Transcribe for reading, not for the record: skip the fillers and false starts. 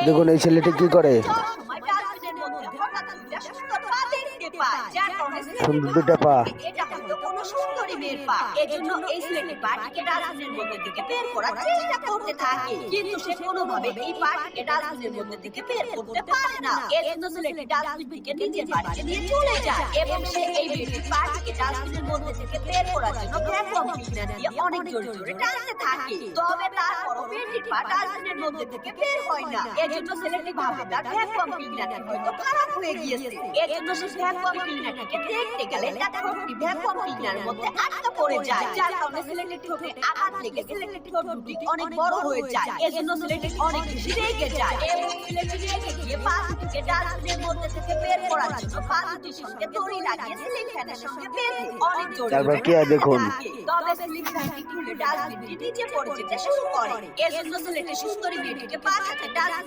দেখুন এই ছেলেটি কি করে, সুন্দর দুটা পা। সুন্দরী মেয়ের পা, এজন্য এই ছেলেটি পাটিকে ডাস্টবিনের মধ্যে থেকে বের করার চেষ্টা করতে থাকে, কিন্তু সে কোনোভাবে এই পাটিকে ডাস্টবিনের মধ্যে থেকে বের করতে পারে না। এজন্য ছেলেটি ডাস্টবিন থেকে নিজের বাড়িতে নিয়ে চলে যায় এবং সে এই মেয়েটির পাটিকে ডাস্টবিনের মধ্যে থেকে বের করার জন্য ভ্যাকুয়াম ক্লিনার দিয়ে অনেক জোরে জোরে টানতে থাকে। তবে তারপরও মেয়েটির পা ডাস্টবিনের মধ্যে থেকে বের হয় না। এজন্য ছেলেটি ভাবে তার ভ্যাকুয়াম ক্লিনারটি হয়তো খারাপ হয়ে গিয়েছে। এজন্য সে ভ্যাকুয়াম ক্লিনারটিকে দেখতে গেলে তার ঠোঁটটি ভ্যাকুয়াম ক্লিনারের মধ্যে আটকা পড়ে যায়, যার কারণে ছেলেটির ঠোঁটে আঘাত লেগে ছেলেটির ঠোঁট দুটি অনেক বড় হয়ে যায়। এজন্য ছেলেটি অনেক বেশি রেগে যায় এবং ছেলেটি রেগে গিয়ে পা দুটিকে ডাস্টবিনের মধ্যে থেকে বের করার জন্য পা দুটির সঙ্গে দড়ি লাগিয়ে সিলিং ফ্যানের সঙ্গে বেঁধে অনেক জোরে তারপর কি হয় দেখুন। তবে সিলিং ফ্যানটি খুলে ডাস্টবিনটি নিচে পড়ে যেতে শুরু করে। এজন্য ছেলেটি সুন্দরী মেয়েটিকে বাঁচাতে ডাস্টবিন